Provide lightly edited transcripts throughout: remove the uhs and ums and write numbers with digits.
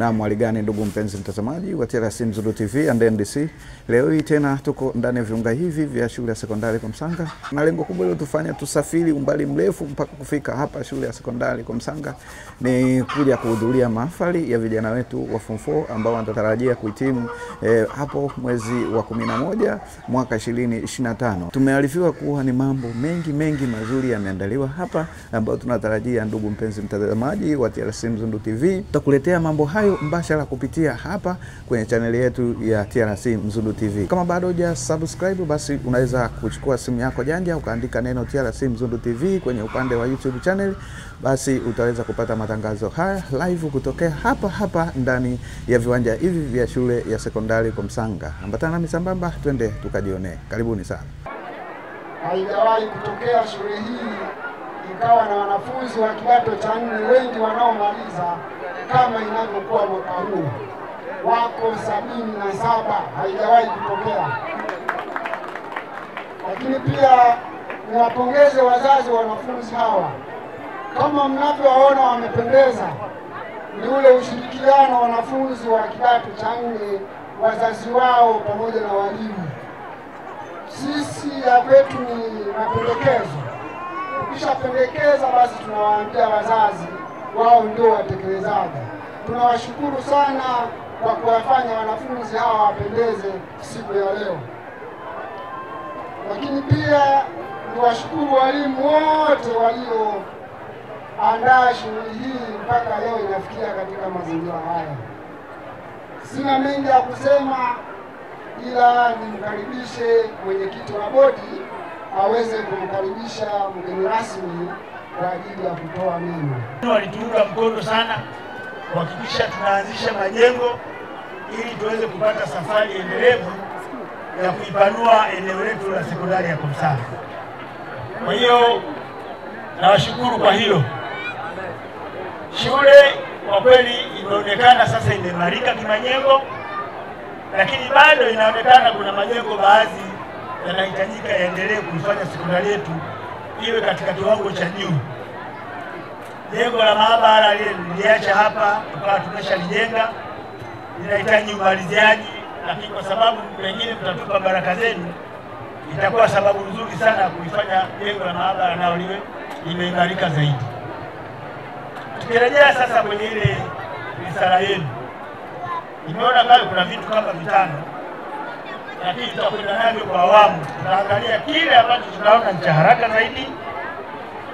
Na mwaligani ndugu mpenzi mtazamaji wa TRC Mzulu TV and NDC. Leo hii tena tuko ndani ya viunga hivi vya shule ya sekondari Komsanga. Na lengo kubwa leo tufanya tusafiri umbali mrefu mpaka kufika hapa shule ya sekondari Komsanga ni kuja kuhudhuria mahafali ya vijana wetu wa Form 4 ambao wanatarajia kuhitimu hapo mwezi wa 11 mwaka 2025. Tumearifiwa kuwa ni mambo mengi mazuri yameandaliwa hapa ambayo tunatarajia ndugu mpenzi mtazamaji wa TRC Mzulu TV tutakuletea mambo hayo mbashara kupitia hapa kwenye channel yetu ya TRC Mzulu TV. Kama bado hujasubscribe basi unaweza kuchukua simu yako janja ukaandika neno TRC Mzulu TV kwenye upande wa YouTube channel, basi utaweza kupata matangazo haya live kutokea hapa ndani ya viwanja hivi vya shule ya sekondari Komsanga. Ambatana nami sambamba twende tukajionee. Karibuni sana. Haijawahi kutokea shule hii ikawa na wanafunzi wa kidato cha 4 wengi wanaomaliza kama inavyokuwa mwaka huu. Wako 77, haijawahi kutokea. Lakini pia niwapongeze wazazi wa wanafunzi hawa. Kama mnavyowaona wamependeza, ni ule ushirikiano wa wanafunzi wa kidato cha 4, wazazi wao pamoja na walimu. Sisi ya kwetu ni mapendekezo. Tukishapendekeza basi tunawaambia wazazi, wao ndio watekelezaji. Tunawashukuru sana kwa kuwafanya wanafunzi hawa wapendeze siku ya leo. Lakini pia niwashukuru walimu wote walioandaa shughuli hii mpaka leo inafikia katika mazingira haya. Sina mengi ya kusema, ila nimkaribishe mwenyekiti wa bodi aweze kumkaribisha mgeni rasmi kwa ajili ya kutoa neno. Walituunga mkono sana kuhakikisha tunaanzisha majengo ili tuweze kupata safari endelevu ya kuipanua eneo letu la sekondari ya Komsanga. Kwa hiyo nawashukuru kwa hilo. Shule kwa kweli imeonekana sasa imeimarika kimajengo, lakini bado inaonekana kuna majengo baadhi yanahitajika yaendelee kuifanya sekondari yetu iwe katika kiwango cha juu. Jengo la maabara liliacha hapa tukawa tumeshalijenga, linahitaji umaliziaji, lakini kwa sababu pengine mtatupa baraka zenu itakuwa sababu nzuri sana kuifanya jengo la maabara nao liwe limeimarika zaidi. Tukirejea sasa kwenye ile risala yenu, nimeona kama kuna vitu kama 5, lakini tutakwenda navyo kwa awamu. Tutaangalia kile ambacho tunaona ni cha haraka zaidi,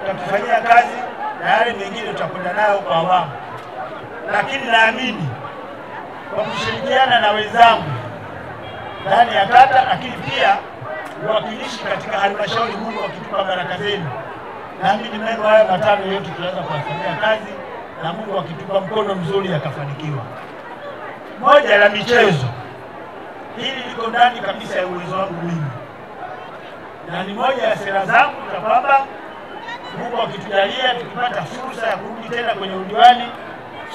tutakifanyia kazi, na yale mengine tutakwenda nayo kwa awamu. Lakini naamini kwa kushirikiana na wenzangu ndani ya kata, lakini pia uwakilishi katika halmashauri, Mungu akitupa baraka zenu, naamini mambo haya 5 yote tunaweza kufanyia kazi na Mungu akitupa mkono mzuri akafanikiwa. Moja la michezo, hili liko ndani kabisa ya uwezo wangu mimi, na ni moja ya sera zangu za kwamba Mungu akitujalia tukipata fursa ya kurudi tena kwenye udiwani,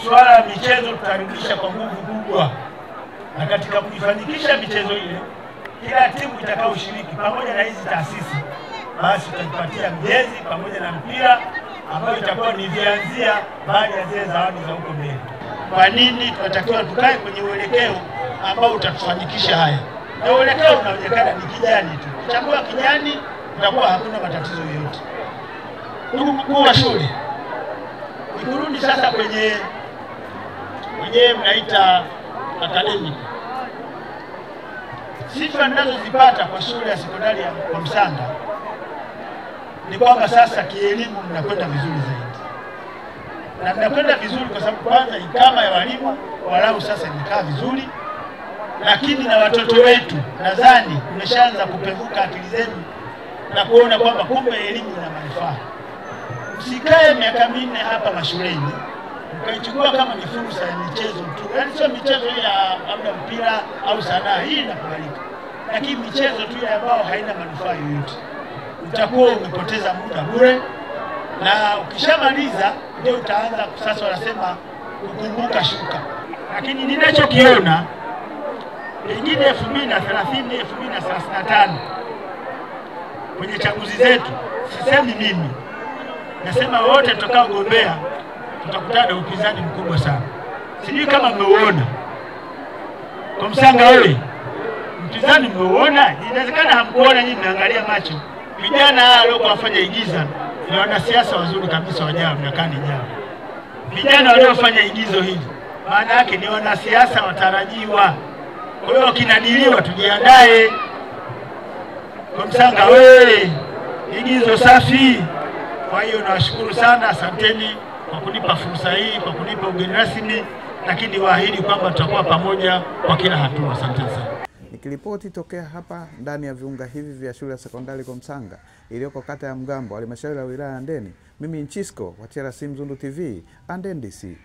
swala la michezo tutarudisha kwa nguvu kubwa. Na katika kuifanikisha michezo ile, kila timu itakayoshiriki pamoja na hizi taasisi basi tutapatia mjezi pamoja na mpira ambayo itakuwa ni vianzia baada ya zile zawadi za huko mbele. Kwa nini tunatakiwa tukae kwenye uelekeo ambao utatufanikisha haya? Na uelekeo unaonekana ni kijani tu. Chagua kijani, itakuwa hakuna matatizo yoyote. Ndugu mkuu wa shule, nikurudi sasa kwenye mnaita academic. Sifa ninazozipata kwa shule ya sekondari ya Komsanga ni kwamba sasa kielimu mnakwenda vizuri zaidi. Na mnakwenda vizuri kwa sababu kwanza ikama ya walimu walau sasa imekaa vizuri, lakini na watoto wetu nadhani mmeshaanza kupevuka akili zenu na kuona kwamba kumbe elimu ina manufaa. Msikae miaka 4 hapa mashuleni mkaichukua kama ni fursa ya michezo tu. Yaani sio michezo ya labda mpira au sanaa, hii inakubalika. Lakini michezo tu ambayo haina manufaa yoyote, utakuwa umepoteza muda bure, na ukishamaliza ndio utaanza sasa wanasema kukumbuka shuka. Lakini ninachokiona pengine 2030 2035 kwenye chaguzi zetu, sisemi mimi, nasema wote tutakaogombea tutakutana na upinzani mkubwa sana. Sijui kama mmeuona. Kwa Msanga wewe, mpinzani mmeuona? Inawezekana hamkuona, nyinyi mnaangalia macho. Vijana walio wafanya igiza ni wanasiasa wazuri kabisa wajao miakani jao. Vijana waliofanya igizo hili maana yake ni wanasiasa watarajiwa. Kwa hiyo kinadiliwa, tujiandae. Kwa Msanga wewe, igizo safi. Kwa hiyo nawashukuru sana, asanteni kwa kunipa fursa hii, kwa kunipa ugeni rasmi, lakini waahidi kwamba tutakuwa pamoja kwa kila hatua. Asanteni sana. Nikiripoti tokea hapa ndani ya viunga hivi vya shule ya sekondari Komsanga iliyoko kata ya Mgambo, halmashauri ya wilaya ya Handeni, mimi Nchisco wa TRC Mzundu TV, Handeni DC.